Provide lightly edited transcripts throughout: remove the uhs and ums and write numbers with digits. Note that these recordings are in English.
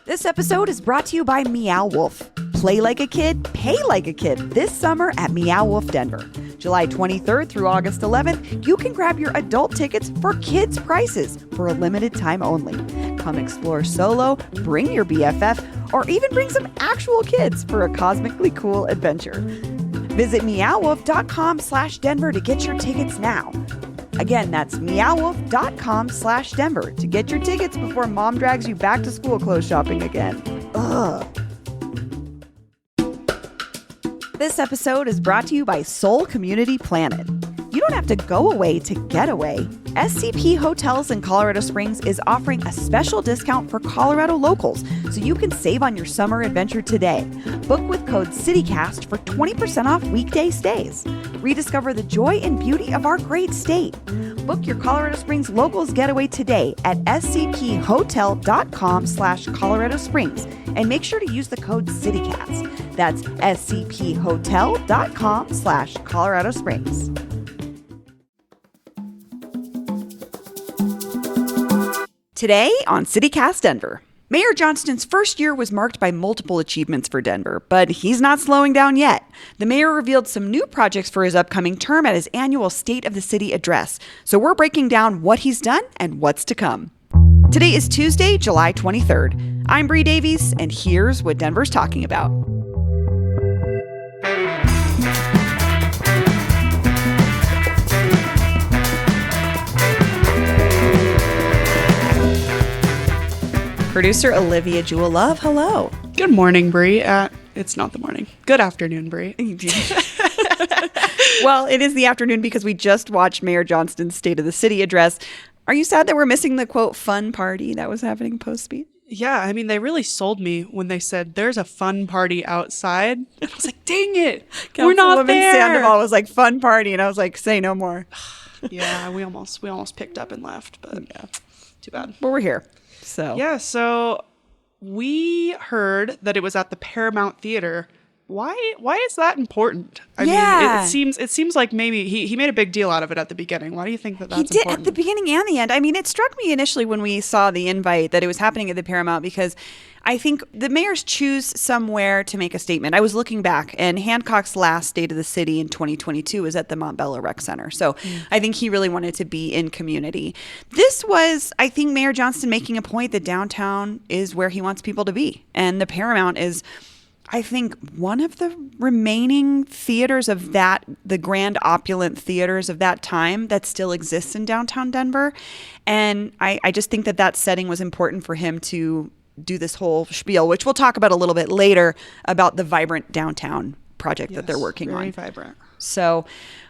This episode is brought to you by Meow Wolf. Play like a kid, pay like a kid this summer at Meow Wolf Denver. July 23rd through August 11th, you can grab your adult tickets for kids' prices for a limited time only. Come explore solo, bring your BFF, or even bring some actual kids for a cosmically cool adventure. Visit meowwolf.com/Denver to get your tickets now. Again, that's meowwolf.com/Denver to get your tickets before mom drags you back to school clothes shopping again. Ugh. This episode is brought to you by Soul Community Planet. You don't have to go away to get away. SCP Hotels in Colorado Springs is offering a special discount for Colorado locals, so you can save on your summer adventure today. Book with code CITYCAST for 20% off weekday stays. Rediscover the joy and beauty of our great state. Book your Colorado Springs locals getaway today at scphotel.com/Colorado Springs and make sure to use the code CITYCAST. That's scphotel.com/Colorado Springs. Today on CityCast Denver. Mayor Johnston's first year was marked by multiple achievements for Denver, but he's not slowing down yet. The mayor revealed some new projects for his upcoming term at his annual State of the City address. So we're breaking down what he's done and what's to come. Today is Tuesday, July 23rd. I'm Bree Davies, and here's what Denver's talking about. Producer Olivia Jewell Love, hello. Good morning, Bree. It's not the morning. Good afternoon, Bree. Well, it is the afternoon because we just watched Mayor Johnston's State of the City address. Are you sad that we're missing the, quote, fun party that was happening post-speech? Yeah, I mean, they really sold me when they said, there's a fun party outside. And I was like, dang it, we're not there. Sandoval was like, fun party. And I was like, say no more. Yeah, we almost picked up and left, but yeah, too bad. Well, we're here. So we heard that it was at the Paramount Theater. Why is that important? I mean, it seems like maybe he made a big deal out of it at the beginning. Why do you think that's important? He did at the beginning and the end. I mean, it struck me initially when we saw the invite that it was happening at the Paramount because I think the mayors choose somewhere to make a statement. I was looking back, and Hancock's last State of the City in 2022 was at the Montbello Rec Center. So I think he really wanted to be in community. This was, I think, Mayor Johnston making a point that downtown is where he wants people to be. And the Paramount is, I think, one of the remaining theaters of that, the grand opulent theaters of that time that still exists in downtown Denver. And I just think that setting was important for him to do this whole spiel, which we'll talk about a little bit later about the Vibrant Downtown project that they're working on. Very vibrant. So,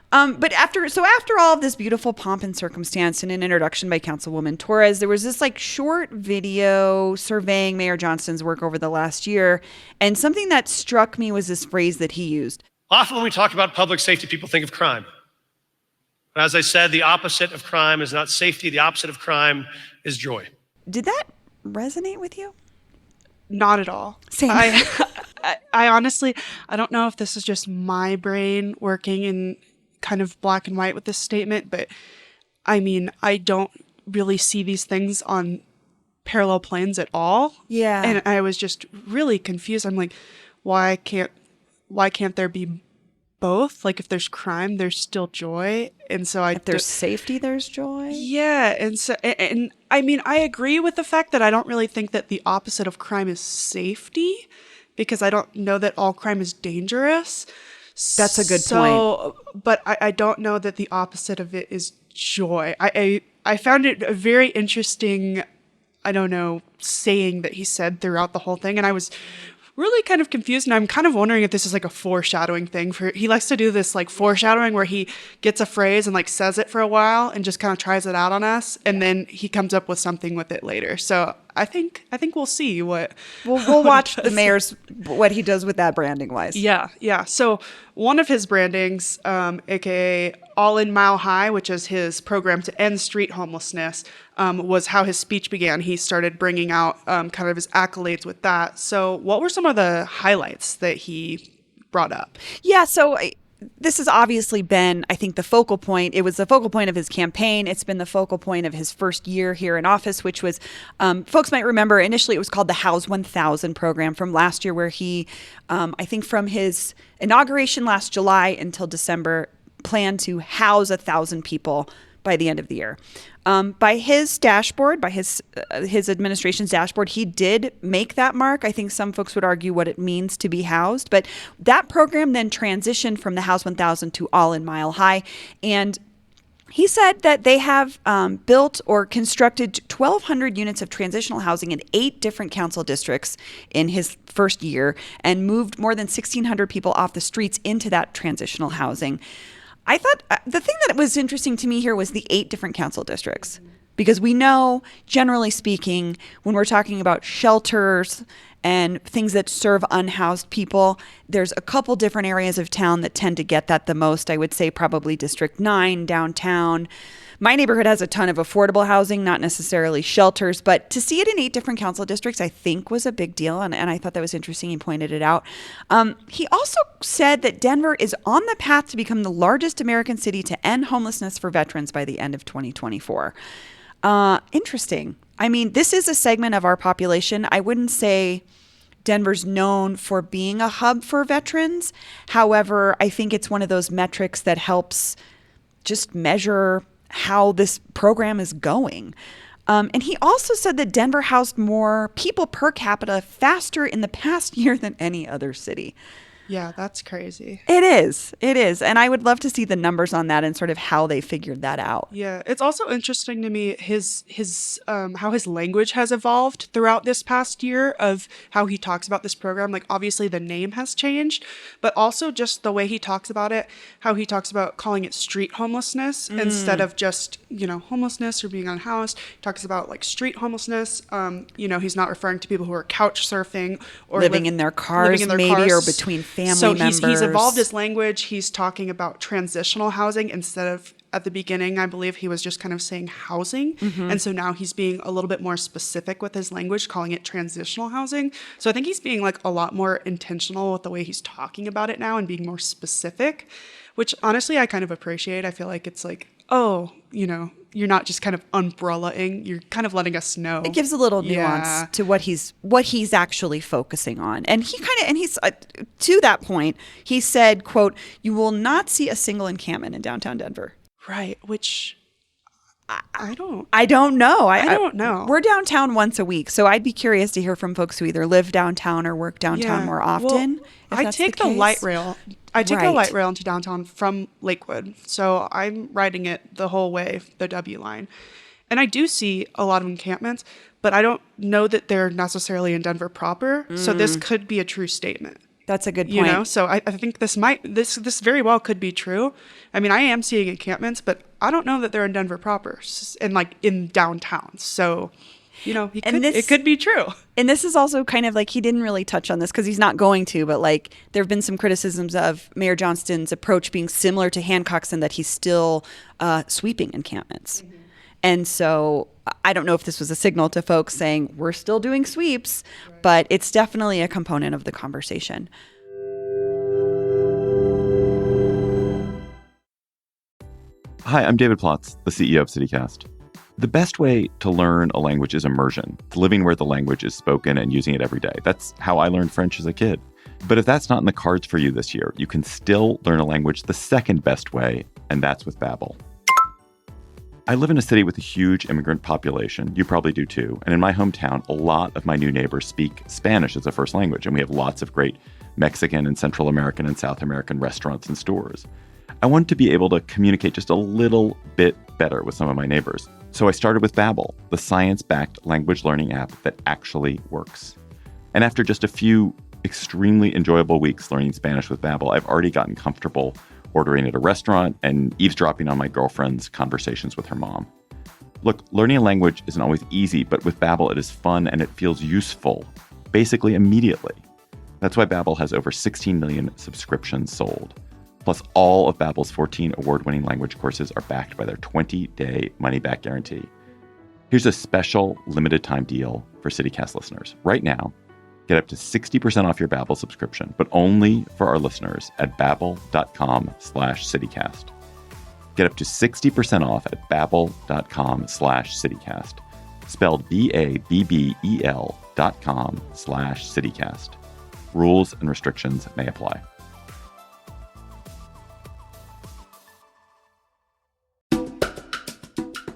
but after all of this beautiful pomp and circumstance and an introduction by Councilwoman Torres, there was this like short video surveying Mayor Johnston's work over the last year. And something that struck me was this phrase that he used. Often when we talk about public safety, people think of crime. But as I said, the opposite of crime is not safety. The opposite of crime is joy. Did that resonate with you? Not at all. Same. I honestly, I don't know if this is just my brain working in kind of black and white with this statement, but I mean, I don't really see these things on parallel planes at all. Yeah. And I was just really confused. I'm like, why can't there be both? Like, if there's crime, there's still joy. And so if there's safety, there's joy. Yeah. And I mean, I agree with the fact that I don't really think that the opposite of crime is safety, because I don't know that all crime is dangerous. That's a good point. But I don't know that the opposite of it is joy. I found it a very interesting, I don't know, saying that he said throughout the whole thing. And I was really kind of confused. And I'm kind of wondering if this is like a foreshadowing thing. He likes to do this like foreshadowing where he gets a phrase and like says it for a while and just kind of tries it out on us. And then he comes up with something with it later. So I think we'll see what we'll watch the mayor's what he does with that branding wise. Yeah. So one of his brandings, aka All in Mile High, which is his program to end street homelessness, was how his speech began. He started bringing out kind of his accolades with that. So what were some of the highlights that he brought up? Yeah. So this has obviously been, I think, the focal point. It was the focal point of his campaign. It's been the focal point of his first year here in office, which was, folks might remember, initially it was called the House 1000 program from last year, where he, I think from his inauguration last July until December, planned to house 1,000 people by the end of the year. By his dashboard, by his administration's dashboard, he did make that mark. I think some folks would argue what it means to be housed, but that program then transitioned from the House 1000 to All in Mile High. And he said that they have built or constructed 1,200 units of transitional housing in 8 different council districts in his first year and moved more than 1,600 people off the streets into that transitional housing. I thought the thing that was interesting to me here was the 8 different council districts, because we know, generally speaking, when we're talking about shelters and things that serve unhoused people, there's a couple different areas of town that tend to get that the most. I would say probably District 9, downtown. My neighborhood has a ton of affordable housing, not necessarily shelters, but to see it in 8 different council districts, I think was a big deal. And I thought that was interesting. He pointed it out. He also said that Denver is on the path to become the largest American city to end homelessness for veterans by the end of 2024. Interesting. I mean, this is a segment of our population. I wouldn't say Denver's known for being a hub for veterans. However, I think it's one of those metrics that helps just measure how this program is going. And he also said that Denver housed more people per capita faster in the past year than any other city. Yeah, that's crazy. It is. It is. And I would love to see the numbers on that and sort of how they figured that out. Yeah, it's also interesting to me his how his language has evolved throughout this past year, of how he talks about this program. Like, obviously the name has changed, but also just the way he talks about it, how he talks about calling it street homelessness instead of just, homelessness or being unhoused. He talks about like street homelessness. He's not referring to people who are couch surfing or living in their cars, or between family members. He's evolved his language. He's talking about transitional housing instead of, at the beginning, I believe he was just kind of saying housing. And so now he's being a little bit more specific with his language, calling it transitional housing. So I think he's being like a lot more intentional with the way he's talking about it now and being more specific, which honestly I kind of appreciate. I feel like it's like, you're not just kind of umbrella-ing, you're kind of letting us know. It gives a little nuance to what he's actually focusing on. And he's to that point, he said, quote, "You will not see a single encampment in downtown Denver." Right, which I don't know. I don't know. We're downtown once a week, so I'd be curious to hear from folks who either live downtown or work downtown more often. Well, I take the light rail. I take the light rail into downtown from Lakewood, so I'm riding it the whole way, the W line. And I do see a lot of encampments, but I don't know that they're necessarily in Denver proper, so this could be a true statement. That's a good point. So I think this very well could be true. I mean, I am seeing encampments, but I don't know that they're in Denver proper and like in downtown. So, it could be true. And this is also kind of like, he didn't really touch on this because he's not going to, but like there have been some criticisms of Mayor Johnston's approach being similar to Hancock's in that he's still sweeping encampments. And so I don't know if this was a signal to folks saying we're still doing sweeps, but it's definitely a component of the conversation. Hi, I'm David Plotz, the CEO of CityCast. The best way to learn a language is immersion, living where the language is spoken and using it every day. That's how I learned French as a kid. But if that's not in the cards for you this year, you can still learn a language the second best way, and that's with Babbel. I live in a city with a huge immigrant population. You probably do too. And in my hometown, a lot of my new neighbors speak Spanish as a first language, and we have lots of great Mexican and Central American and South American restaurants and stores. I wanted to be able to communicate just a little bit better with some of my neighbors. So I started with Babbel, the science-backed language learning app that actually works. And after just a few extremely enjoyable weeks learning Spanish with Babbel, I've already gotten comfortable ordering at a restaurant and eavesdropping on my girlfriend's conversations with her mom. Look, learning a language isn't always easy, but with Babbel it is fun and it feels useful, basically immediately. That's why Babbel has over 16 million subscriptions sold. Plus, all of Babbel's 14 award-winning language courses are backed by their 20-day money-back guarantee. Here's a special limited-time deal for CityCast listeners. Right now, Get up to 60% off your Babbel subscription, but only for our listeners at babbel.com/citycast. Get up to 60% off at babbel.com/citycast. Spelled BABBEL.com/citycast. Rules and restrictions may apply.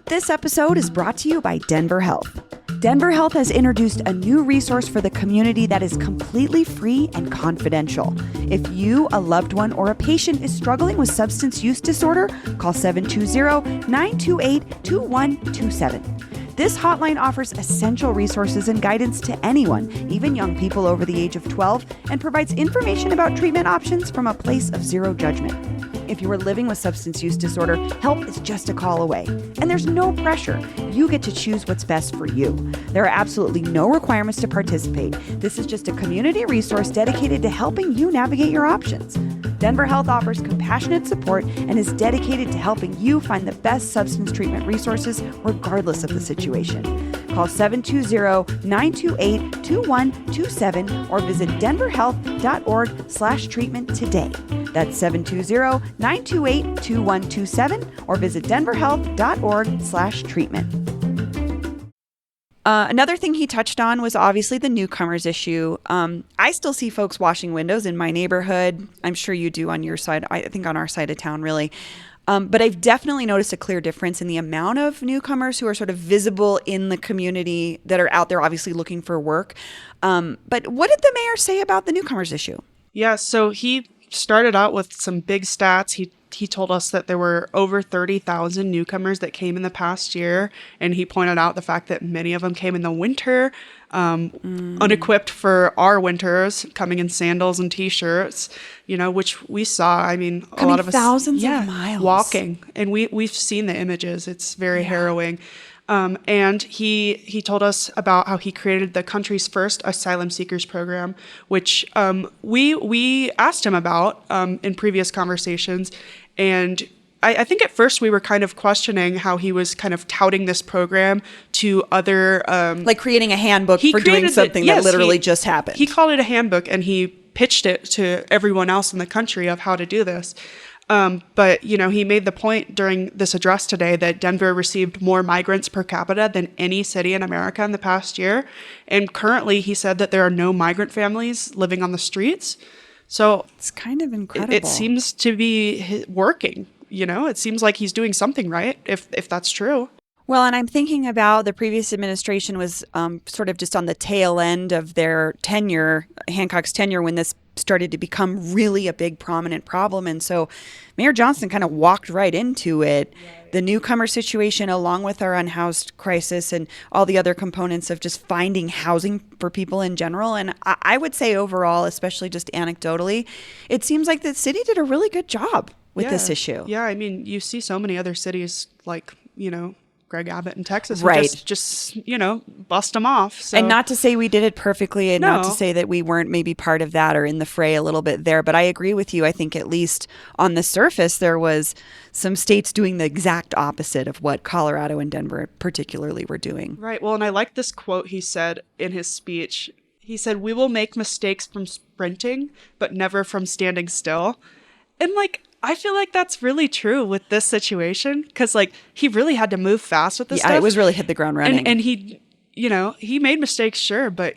This episode is brought to you by Denver Health. Denver Health has introduced a new resource for the community that is completely free and confidential. If you, a loved one, or a patient is struggling with substance use disorder, call 720-928-2127. This hotline offers essential resources and guidance to anyone, even young people over the age of 12, and provides information about treatment options from a place of zero judgment. If you are living with substance use disorder, help is just a call away. And there's no pressure. You get to choose what's best for you. There are absolutely no requirements to participate. This is just a community resource dedicated to helping you navigate your options. Denver Health offers compassionate support and is dedicated to helping you find the best substance treatment resources regardless of the situation. Call 720-928-2127 or visit denverhealth.org/treatment today. That's 720-928-2127 or visit denverhealth.org/treatment. Another thing he touched on was obviously the newcomers issue. I still see folks washing windows in my neighborhood. I'm sure you do on your side. I think on our side of town, really. But I've definitely noticed a clear difference in the amount of newcomers who are sort of visible in the community that are out there obviously looking for work. But what did the mayor say about the newcomers issue? Yeah, so he started out with some big stats. He told us that there were over 30,000 newcomers that came in the past year, and he pointed out the fact that many of them came in the winter, unequipped for our winters, coming in sandals and t-shirts, which we saw. I mean, a lot of us thousands of miles walking, and we've seen the images. It's very harrowing. And he told us about how he created the country's first asylum seekers program, which we asked him about in previous conversations. And I think at first we were kind of questioning how he was kind of touting this program to other... like creating a handbook for doing something that literally just happened. He called it a handbook, and he pitched it to everyone else in the country of how to do this. But, he made the point during this address today that Denver received more migrants per capita than any city in America in the past year. And currently, he said that there are no migrant families living on the streets. So it's kind of incredible. It seems to be working. It seems like he's doing something right, if that's true. Well, and I'm thinking about the previous administration was sort of just on the tail end of their tenure, Hancock's tenure, when this started to become really a big prominent problem. And so Mayor Johnston kind of walked right into it. Right. The newcomer situation, along with our unhoused crisis and all the other components of just finding housing for people in general. And I would say overall, especially just anecdotally, it seems like the city did a really good job with this issue. Yeah, I mean, you see so many other cities like, Greg Abbott in Texas, right? Just bust them off. So. And not to say we did it perfectly, and not to say that we weren't maybe part of that or in the fray a little bit there. But I agree with you. I think at least on the surface, there was some states doing the exact opposite of what Colorado and Denver particularly were doing. Right. Well, and I like this quote he said in his speech. He said, "We will make mistakes from sprinting, but never from standing still." And I feel like that's really true with this situation, because he really had to move fast with this stuff. Yeah, it was really hit the ground running. And he, he made mistakes, sure, but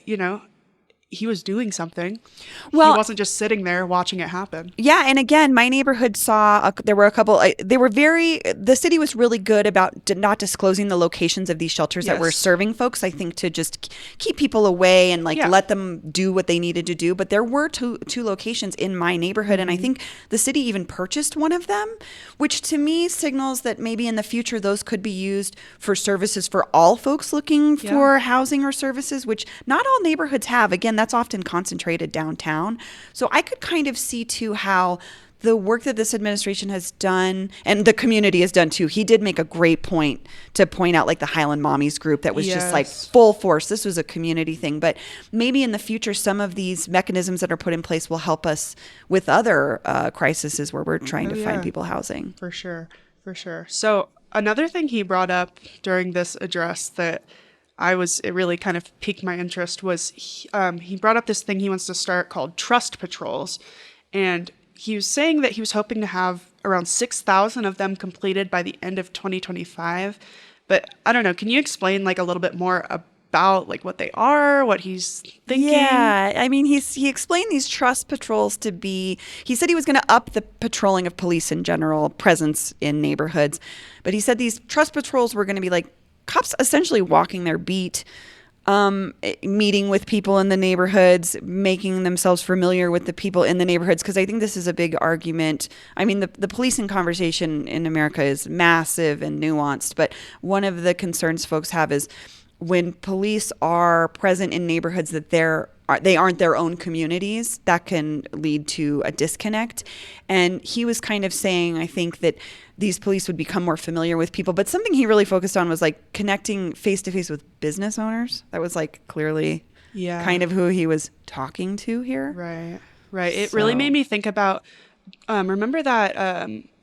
he was doing something. Well, he wasn't just sitting there watching it happen. Yeah, and again, my neighborhood there were a couple. The city was really good about not disclosing the locations of these shelters that were serving folks. I think to just keep people away and let them do what they needed to do. But there were two locations in my neighborhood, and I think the city even purchased one of them, which to me signals that maybe in the future those could be used for services for all folks looking for housing or services, which not all neighborhoods have. Again, that's often concentrated downtown. So I could kind of see too how the work that this administration has done, and the community has done too. He did make a great point to point out the Highland Mommies group that was just full force. This was a community thing, but maybe in the future, some of these mechanisms that are put in place will help us with other crises where we're trying to find people housing. For sure. So another thing he brought up during this address that it really kind of piqued my interest was he brought up this thing he wants to start called trust patrols. And he was saying that he was hoping to have around 6,000 of them completed by the end of 2025. But I don't know, can you explain like a little bit more about like what they are, what he's thinking? Yeah, I mean, he explained these trust patrols to be, he said he was going to up the patrolling of police in general, presence in neighborhoods. But he said these trust patrols were going to be like cops essentially walking their beat, meeting with people in the neighborhoods, making themselves familiar with the people in the neighborhoods. Because I think this is a big argument. I mean, the policing conversation in America is massive and nuanced. But one of the concerns folks have is when police are present in neighborhoods that they aren't their own communities, that can lead to a disconnect. And he was kind of saying, I think, that these police would become more familiar with people. But something he really focused on was like connecting face to face with business owners. That was like clearly kind of who he was talking to here. Right. It really made me think about, remember that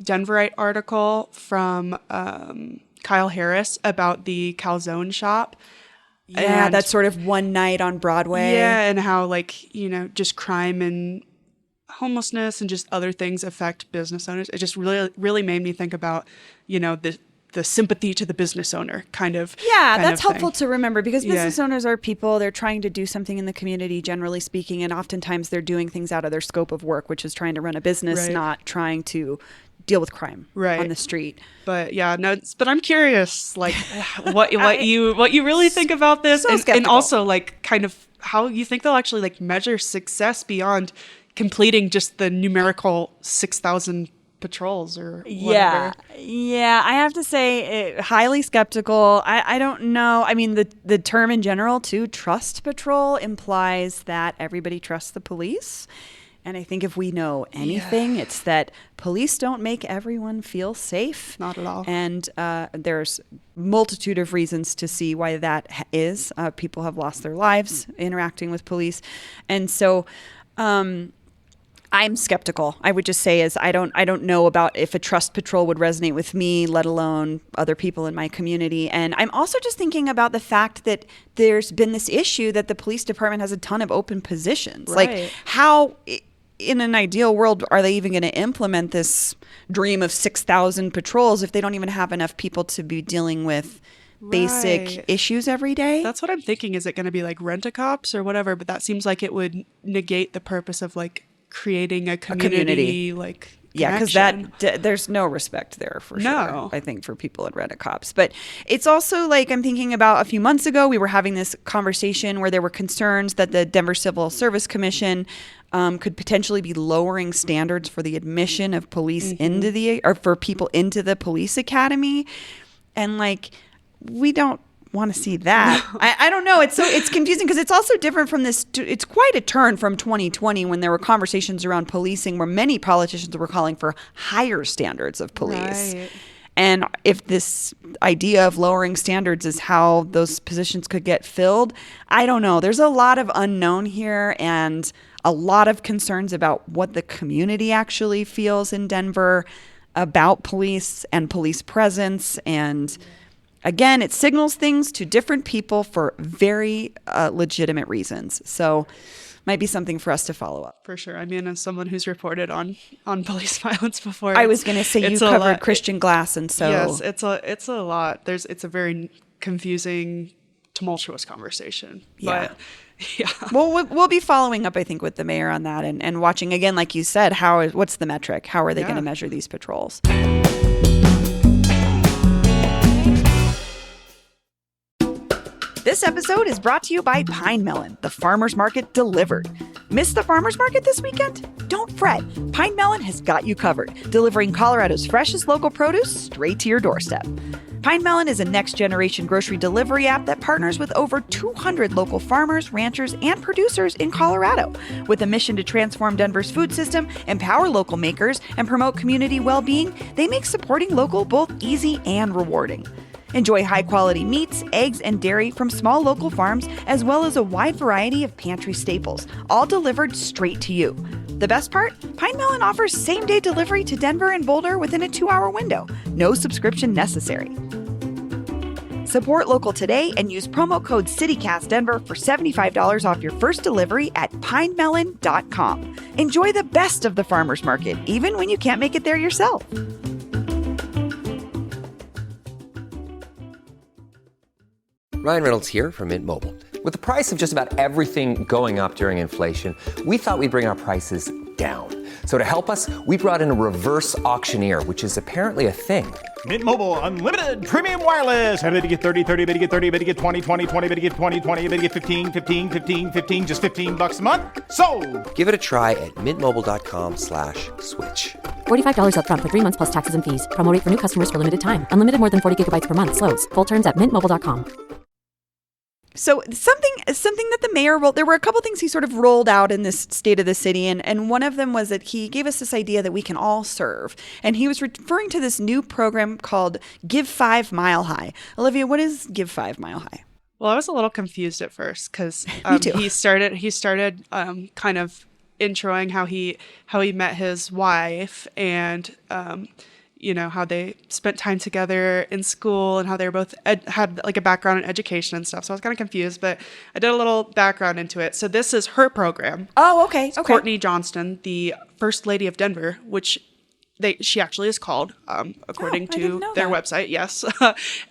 Denverite article from Kyle Harris about the calzone shop? Yeah, and that sort of one night on Broadway. Yeah, and how like, you know, just crime and homelessness and just other things affect business owners. It just really made me think about, you know, the sympathy to the business owner kind of. Yeah, that's helpful to remember because business owners are people. They're trying to do something in the community, generally speaking, and oftentimes they're doing things out of their scope of work, which is trying to run a business, not trying to deal with crime on the street. But yeah, no, but I'm curious, like what you really think about this, and also like kind of how you think they'll actually like measure success beyond completing just the numerical 6,000 patrols or whatever. Yeah, I have to say, highly skeptical. I don't know. I mean, the term in general too, trust patrol, implies that everybody trusts the police. And I think if we know anything, it's that police don't make everyone feel safe. Not at all. And there's multitude of reasons to see why that is. People have lost their lives interacting with police. And so I'm skeptical. I would just say I don't know about if a trust patrol would resonate with me, let alone other people in my community. And I'm also just thinking about the fact that there's been this issue that the police department has a ton of open positions. Right. Like how, in an ideal world, are they even going to implement this dream of 6,000 patrols if they don't even have enough people to be dealing with basic issues every day? That's what I'm thinking. Is it going to be like rent-a-cops or whatever? But that seems like it would negate the purpose of like creating a community. Like because there's no respect there for sure, I think, for people at rent-a-cops. But it's also like I'm thinking about a few months ago, we were having this conversation where there were concerns that the Denver Civil Service Commission could potentially be lowering standards for the admission of police for people into the police academy. And like, we don't want to see that. I don't know. It's confusing because it's also different from this. It's quite a turn from 2020 when there were conversations around policing where many politicians were calling for higher standards of police. Right. And if this idea of lowering standards is how those positions could get filled, I don't know. There's a lot of unknown here and a lot of concerns about what the community actually feels in Denver about police and police presence. And again, it signals things to different people for very legitimate reasons. So might be something for us to follow up. For sure. I mean, as someone who's reported on police violence before, I was going to say you covered Christian Glass, and so yes, it's a lot. It's a very confusing, tumultuous conversation. Yeah. But yeah. Well, we'll be following up, I think, with the mayor on that and watching again, like you said, what's the metric? How are they going to measure these patrols? This episode is brought to you by Pine Melon, the farmer's market delivered. Miss the farmer's market this weekend? Don't fret. Pine Melon has got you covered, delivering Colorado's freshest local produce straight to your doorstep. Pine Melon is a next-generation grocery delivery app that partners with over 200 local farmers, ranchers, and producers in Colorado. With a mission to transform Denver's food system, empower local makers, and promote community well-being, they make supporting local both easy and rewarding. Enjoy high-quality meats, eggs, and dairy from small local farms, as well as a wide variety of pantry staples, all delivered straight to you. The best part? Pine Melon offers same-day delivery to Denver and Boulder within a 2-hour window. No subscription necessary. Support local today and use promo code CityCastDenver for $75 off your first delivery at pinemelon.com. Enjoy the best of the farmers market, even when you can't make it there yourself. Ryan Reynolds here from Mint Mobile. With the price of just about everything going up during inflation, we thought we'd bring our prices down. So to help us, we brought in a reverse auctioneer, which is apparently a thing. Mint Mobile Unlimited Premium Wireless. How to get 30, 30, bit to get 30, bit to get 20, 20, 20, bit to get 20, 20, bit to get 15, 15, 15, 15, just $15 a month? Sold! Give it a try at mintmobile.com/switch. $45 up front for 3 months plus taxes and fees. Promo rate for new customers for limited time. Unlimited more than 40 gigabytes per month. Slows full terms at mintmobile.com. So something that the mayor rolled, there were a couple things he sort of rolled out in this State of the City. And one of them was that he gave us this idea that we can all serve. And he was referring to this new program called Give 5 Mile High. Olivia, what is Give 5 Mile High? Well, I was a little confused at first because he started kind of introing how he met his wife and how they spent time together in school and how they were both had like a background in education and stuff. So I was kind of confused, but I did a little background into it. So this is her program. Oh, okay. Okay. Courtney Johnston, the First Lady of Denver, which she actually is called, according to their website. Yes.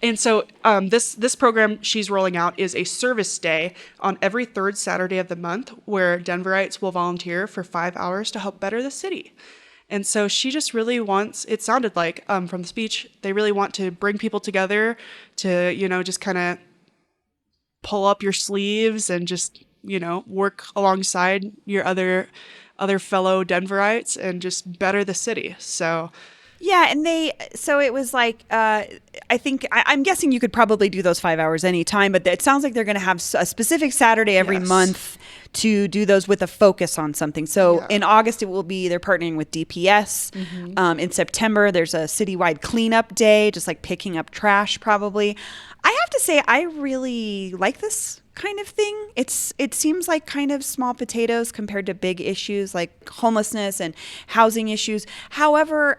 And so this program she's rolling out is a service day on every third Saturday of the month where Denverites will volunteer for 5 hours to help better the city. And so she just really wants, it sounded like from the speech, they really want to bring people together to, just kind of pull up your sleeves and just, work alongside your other fellow Denverites and just better the city. So yeah, and so it was like, I'm guessing you could probably do those 5 hours anytime, but it sounds like they're going to have a specific Saturday every month to do those with a focus on something. So in August, they're partnering with DPS. Mm-hmm. In September, there's a citywide cleanup day, just like picking up trash probably. I have to say, I really like this kind of thing. It seems like kind of small potatoes compared to big issues like homelessness and housing issues. However,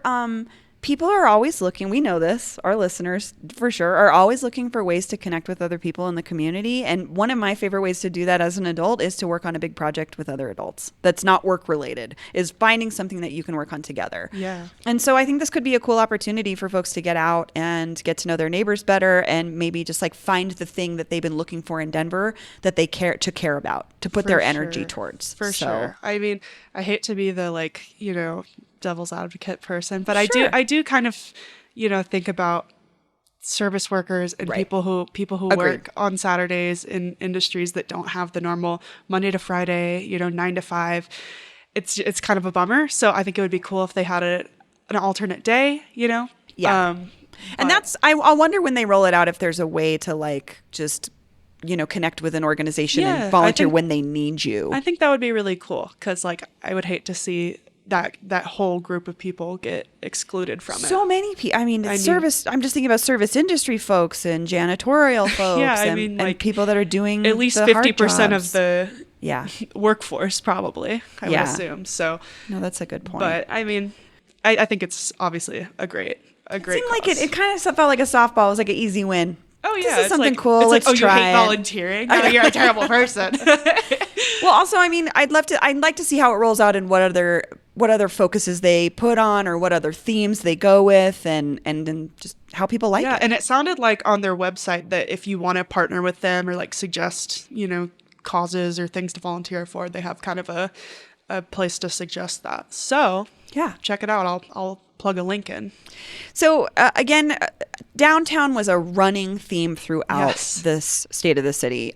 people are always looking, we know this, our listeners for sure, are always looking for ways to connect with other people in the community. And one of my favorite ways to do that as an adult is to work on a big project with other adults that's not work related, is finding something that you can work on together. Yeah. And so I think this could be a cool opportunity for folks to get out and get to know their neighbors better and maybe just like find the thing that they've been looking for in Denver that they care about, to put their energy towards. For sure. I mean, I hate to be the devil's advocate person, but I do kind of think about service workers and people who work on Saturdays in industries that don't have the normal Monday to Friday 9 to 5. It's kind of a bummer. So I think it would be cool if they had an alternate day. And that's I wonder when they roll it out if there's a way to just connect with an organization and volunteer when they need you. I think that would be really cool because I would hate to see that whole group of people get excluded from it. So many people. I mean, service. I'm just thinking about service industry folks and janitorial folks. and people that are doing at least 50% of the workforce, probably. I would assume. So no, that's a good point. But I mean, I think it's obviously a great. It seemed like it kind of felt like a softball. It was like an easy win. Oh yeah, this is something cool. It's Let's try you hate volunteering. No, you're a terrible person. Well, also, I mean, I'd like to see how it rolls out and what other focuses they put on or what other themes they go with and just how people like it. Yeah, and it sounded like on their website that if you want to partner with them or suggest, causes or things to volunteer for, they have kind of a place to suggest that. So yeah, check it out. I'll plug a link in. So again, downtown was a running theme throughout this State of the City.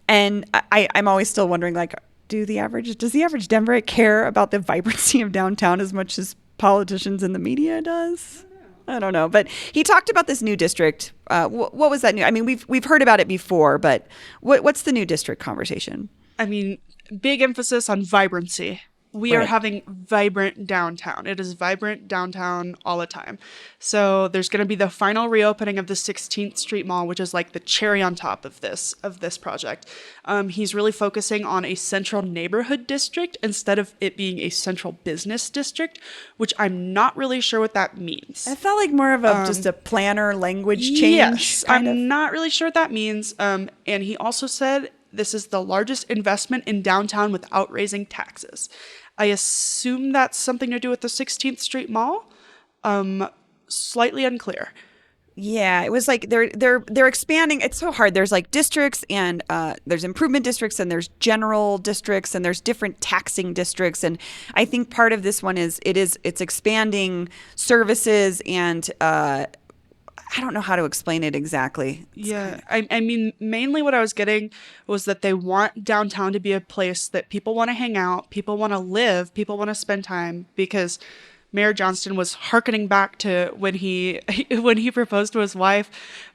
And I'm always still wondering, does the average Denverite care about the vibrancy of downtown as much as politicians and the media does? I don't know. But he talked about this new district. What was that new? I mean, we've heard about it before, but what's the new district conversation? I mean, big emphasis on vibrancy. we are having vibrant downtown. It is vibrant downtown all the time. So there's going to be the final reopening of the 16th Street Mall, which is like the cherry on top of this project. He's really focusing on a central neighborhood district instead of it being a central business district, which I'm not really sure what that means. I felt like more of just a planner language change. Yes, I'm not really sure what that means. And he also said this is the largest investment in downtown without raising taxes. I assume that's something to do with the 16th Street Mall. Slightly unclear. Yeah, it was like they're expanding. It's so hard. There's like districts and there's improvement districts and there's general districts and there's different taxing districts. And I think part of this one is it's expanding services and I don't know how to explain it exactly. I mean, mainly what I was getting was that they want downtown to be a place that people want to hang out, people want to live, people want to spend time, because Mayor Johnston was hearkening back to when he proposed to his wife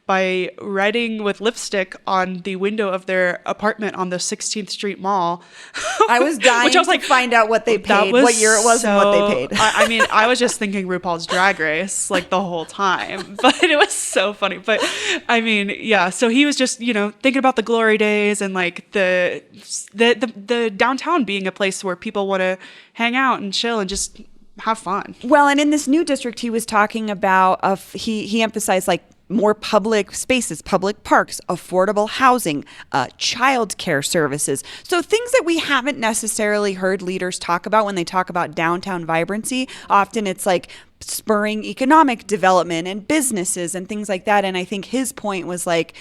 by writing with lipstick on the window of their apartment on the 16th Street Mall. I was dying to find out what they paid, what year it was, and what they paid. I mean, I was just thinking RuPaul's Drag Race like the whole time, but it was so funny. But I mean, yeah. So he was just thinking about the glory days and like the downtown being a place where people want to hang out and chill and just have fun. Well, and in this new district, he was talking about he emphasized like more public spaces, public parks, affordable housing, childcare services. So things that we haven't necessarily heard leaders talk about when they talk about downtown vibrancy. Often it's like spurring economic development and businesses and things like that. And I think his point was like,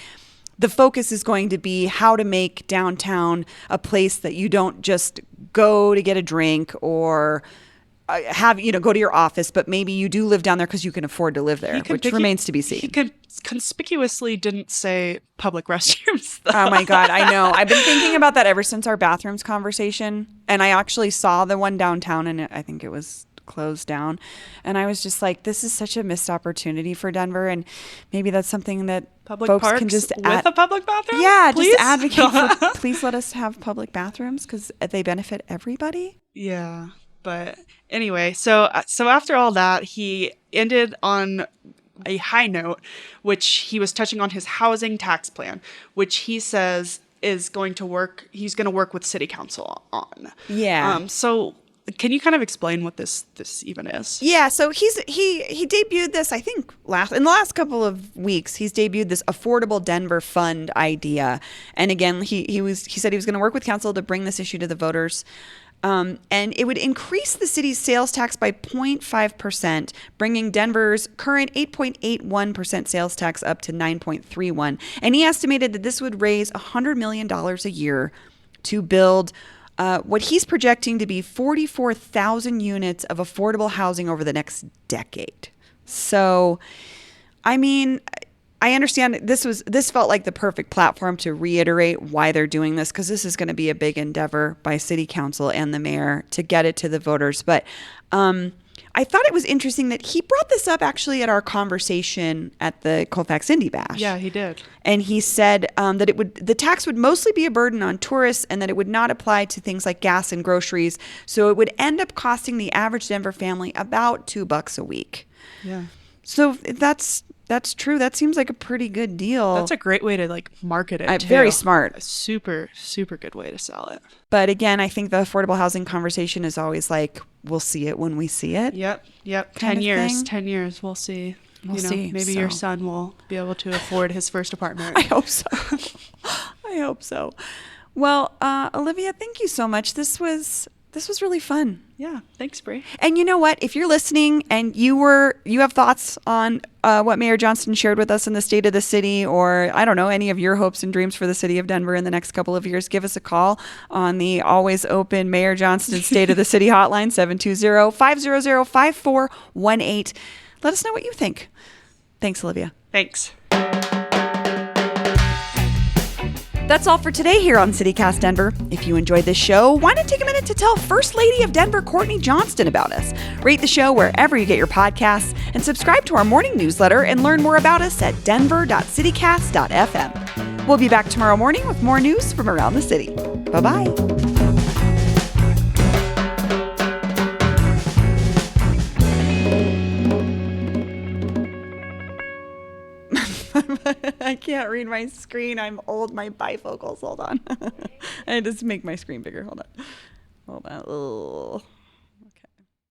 the focus is going to be how to make downtown a place that you don't just go to get a drink or go to your office, but maybe you do live down there because you can afford to live there, which remains to be seen. He conspicuously didn't say public restrooms, though. Oh my God, I know. I've been thinking about that ever since our bathrooms conversation, and I actually saw the one downtown, and I think it was closed down, and I was just like, this is such a missed opportunity for Denver, and maybe that's something that public folks parks can just with a public bathroom? Yeah, please? just advocate for, please let us have public bathrooms because they benefit everybody. Yeah. But anyway, so after all that, he ended on a high note, which he was touching on his housing tax plan, which he says is going to work. He's going to work with city council on. Yeah. So can you kind of explain what this even is? Yeah. So he debuted this, I think, in the last couple of weeks. He's debuted this Affordable Denver Fund idea, and again, he said he was going to work with council to bring this issue to the voters. And it would increase the city's sales tax by 0.5%, bringing Denver's current 8.81% sales tax up to 9.31%. And he estimated that this would raise $100 million a year to build what he's projecting to be 44,000 units of affordable housing over the next decade. So, I mean, I understand this felt like the perfect platform to reiterate why they're doing this, because this is going to be a big endeavor by city council and the mayor to get it to the voters. But I thought it was interesting that he brought this up actually at our conversation at the Colfax Indie Bash. Yeah, he did. And he said that the tax would mostly be a burden on tourists and that it would not apply to things like gas and groceries. So it would end up costing the average Denver family about $2 a week. Yeah. So that's true. That seems like a pretty good deal. That's a great way to like market it. Very smart. A super, super good way to sell it. But again, I think the affordable housing conversation is always like, we'll see it when we see it. Yep. 10 years. We'll see. We'll see. Maybe your son will be able to afford his first apartment. I hope so. Well, Olivia, thank you so much. This was really fun. Yeah, thanks, Bree. And you know what? If you're listening and you have thoughts on what Mayor Johnston shared with us in the state of the city, or I don't know, any of your hopes and dreams for the city of Denver in the next couple of years, give us a call on the always open Mayor Johnston State of the City hotline, 720-500-5418. Let us know what you think. Thanks, Olivia. Thanks. That's all for today here on CityCast Denver. If you enjoyed this show, why not take a minute to tell First Lady of Denver, Courtney Johnston, about us? Rate the show wherever you get your podcasts and subscribe to our morning newsletter and learn more about us at denver.citycast.fm. We'll be back tomorrow morning with more news from around the city. Bye-bye. I can't read my screen. I'm old. My bifocals. Hold on. I had to make my screen bigger. Hold on. Ugh.